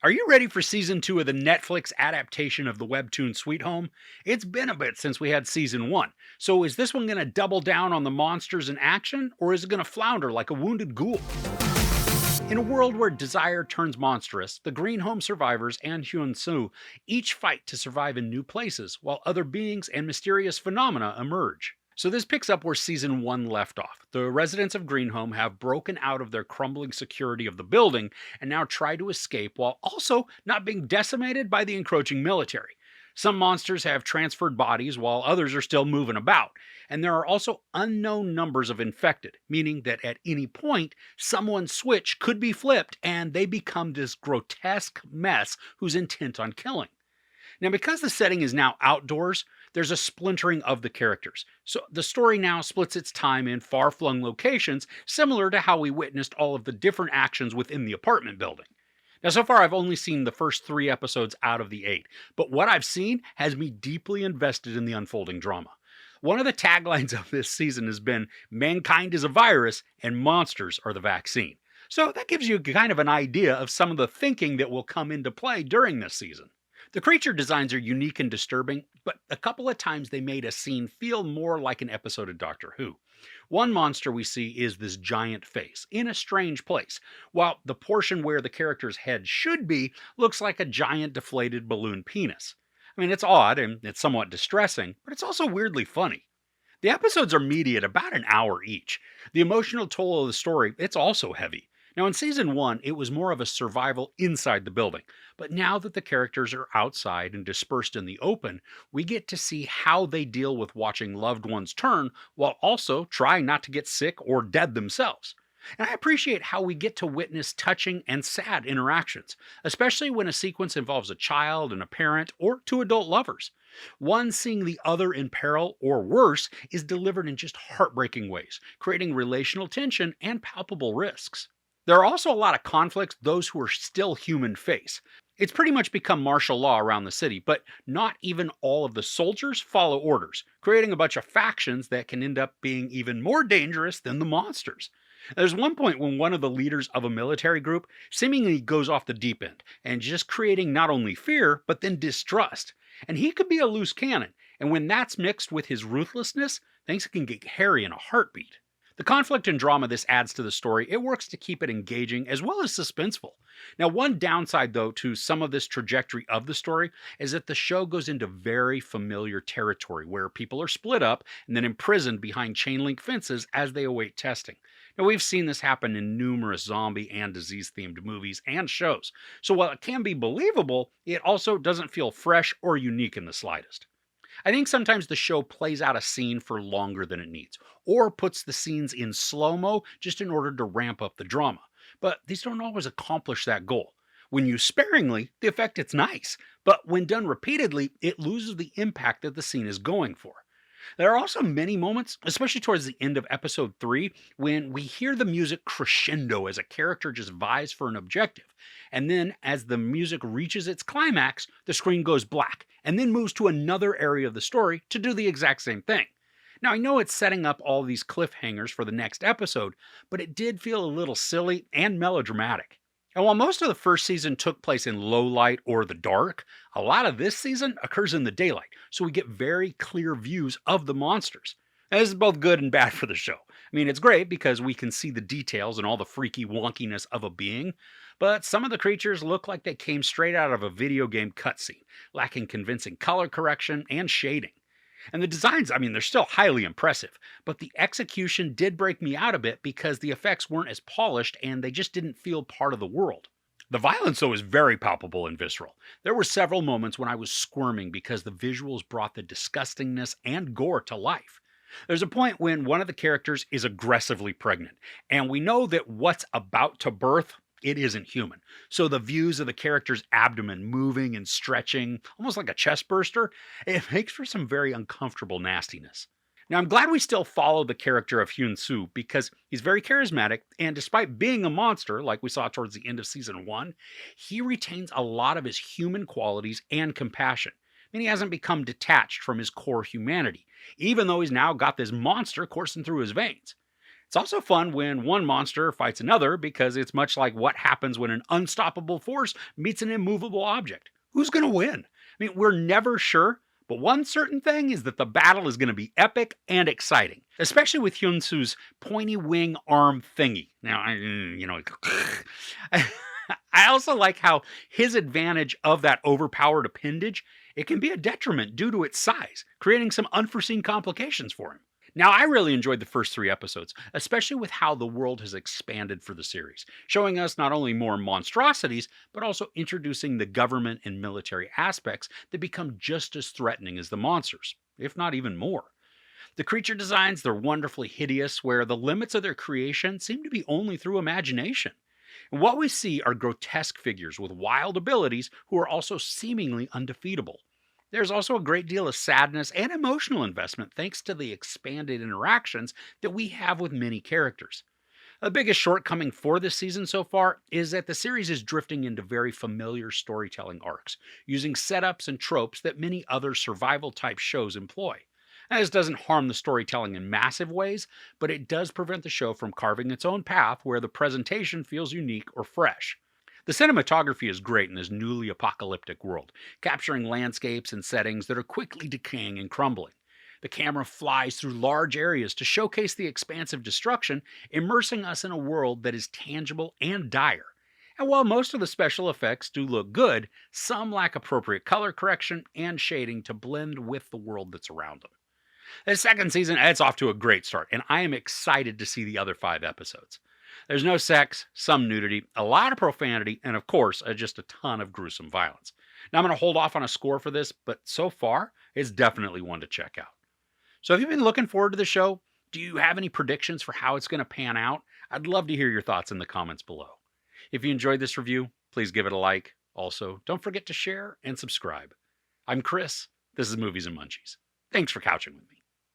Are you ready for season 2 of the Netflix adaptation of the webtoon Sweet Home? It's been a bit since we had season 1. So is this one going to double down on the monsters in action, or is it going to flounder like a wounded ghoul? In a world where desire turns monstrous, the Green Home survivors and Hyun-su each fight to survive in new places, while other beings and mysterious phenomena emerge. So this picks up where season 1 left off. The residents of Green Home have broken out of their crumbling security of the building and now try to escape while also not being decimated by the encroaching military. Some monsters have transferred bodies while others are still moving about, and there are also unknown numbers of infected, meaning that at any point, someone's switch could be flipped and they become this grotesque mess who's intent on killing. Now, because the setting is now outdoors, there's a splintering of the characters. So the story now splits its time in far flung locations, similar to how we witnessed all of the different actions within the apartment building. Now, so far, I've only seen the first 3 episodes out of the 8, but what I've seen has me deeply invested in the unfolding drama. One of the taglines of this season has been, "Mankind is a virus, and monsters are the vaccine." So that gives you kind of an idea of some of the thinking that will come into play during this season. The creature designs are unique and disturbing, but a couple of times they made a scene feel more like an episode of Doctor Who. One monster we see is this giant face, in a strange place, while the portion where the character's head should be looks like a giant deflated balloon penis. I mean, it's odd and it's somewhat distressing, but it's also weirdly funny. The episodes are meaty at about an hour each. The emotional toll of the story, it's also heavy. Now, in season 1, it was more of a survival inside the building, but now that the characters are outside and dispersed in the open, we get to see how they deal with watching loved ones turn while also trying not to get sick or dead themselves. And I appreciate how we get to witness touching and sad interactions, especially when a sequence involves a child and a parent or 2 adult lovers. One seeing the other in peril or worse is delivered in just heartbreaking ways, creating relational tension and palpable risks. There are also a lot of conflicts those who are still human face. It's pretty much become martial law around the city, but not even all of the soldiers follow orders, creating a bunch of factions that can end up being even more dangerous than the monsters. There's one point when one of the leaders of a military group seemingly goes off the deep end and just creating not only fear, but then distrust. And he could be a loose cannon, and when that's mixed with his ruthlessness, things can get hairy in a heartbeat. The conflict and drama this adds to the story, it works to keep it engaging as well as suspenseful. Now, one downside, though, to some of this trajectory of the story is that the show goes into very familiar territory where people are split up and then imprisoned behind chain link fences as they await testing. Now, we've seen this happen in numerous zombie and disease-themed movies and shows, so while it can be believable, it also doesn't feel fresh or unique in the slightest. I think sometimes the show plays out a scene for longer than it needs, or puts the scenes in slow-mo just in order to ramp up the drama. But these don't always accomplish that goal. When used sparingly, the effect it's nice, but when done repeatedly, it loses the impact that the scene is going for. There are also many moments, especially towards the end of episode 3, when we hear the music crescendo as a character just vies for an objective. And then, as the music reaches its climax, the screen goes black, and then moves to another area of the story to do the exact same thing. Now, I know it's setting up all these cliffhangers for the next episode, but it did feel a little silly and melodramatic. And while most of the first season took place in low light or the dark, a lot of this season occurs in the daylight, so we get very clear views of the monsters. And this is both good and bad for the show. I mean, it's great because we can see the details and all the freaky wonkiness of a being, but some of the creatures look like they came straight out of a video game cutscene, lacking convincing color correction and shading. And the designs, I mean, they're still highly impressive, but the execution did break me out a bit because the effects weren't as polished and they just didn't feel part of the world. The violence, though, is very palpable and visceral. There were several moments when I was squirming because the visuals brought the disgustingness and gore to life. There's a point when one of the characters is aggressively pregnant, and we know that what's about to birth, it isn't human. So the views of the character's abdomen moving and stretching, almost like a chest burster, it makes for some very uncomfortable nastiness. Now, I'm glad we still follow the character of Hyun-su because he's very charismatic, and despite being a monster, like we saw towards the end of season 1, he retains a lot of his human qualities and compassion. And he hasn't become detached from his core humanity, even though he's now got this monster coursing through his veins. It's also fun when one monster fights another because it's much like what happens when an unstoppable force meets an immovable object. Who's going to win? We're never sure, but one certain thing is that the battle is going to be epic and exciting, especially with Hyun-su's pointy wing arm thingy. Now, I also like how his advantage of that overpowered appendage, it can be a detriment due to its size, creating some unforeseen complications for him. Now, I really enjoyed the first 3 episodes, especially with how the world has expanded for the series, showing us not only more monstrosities, but also introducing the government and military aspects that become just as threatening as the monsters, if not even more. The creature designs, they're wonderfully hideous, where the limits of their creation seem to be only through imagination. And what we see are grotesque figures with wild abilities who are also seemingly undefeatable. There's also a great deal of sadness and emotional investment thanks to the expanded interactions that we have with many characters. The biggest shortcoming for this season so far is that the series is drifting into very familiar storytelling arcs, using setups and tropes that many other survival type shows employ. And this doesn't harm the storytelling in massive ways, but it does prevent the show from carving its own path where the presentation feels unique or fresh. The cinematography is great in this newly apocalyptic world, capturing landscapes and settings that are quickly decaying and crumbling. The camera flies through large areas to showcase the expansive destruction, immersing us in a world that is tangible and dire. And while most of the special effects do look good, some lack appropriate color correction and shading to blend with the world that's around them. The second season, it's off to a great start, and I am excited to see the other 5 episodes. There's no sex, some nudity, a lot of profanity, and of course, just a ton of gruesome violence. Now, I'm going to hold off on a score for this, but so far, it's definitely one to check out. So, if you've been looking forward to the show, do you have any predictions for how it's going to pan out? I'd love to hear your thoughts in the comments below. If you enjoyed this review, please give it a like. Also, don't forget to share and subscribe. I'm Chris. This is Movies and Munchies. Thanks for couching with me.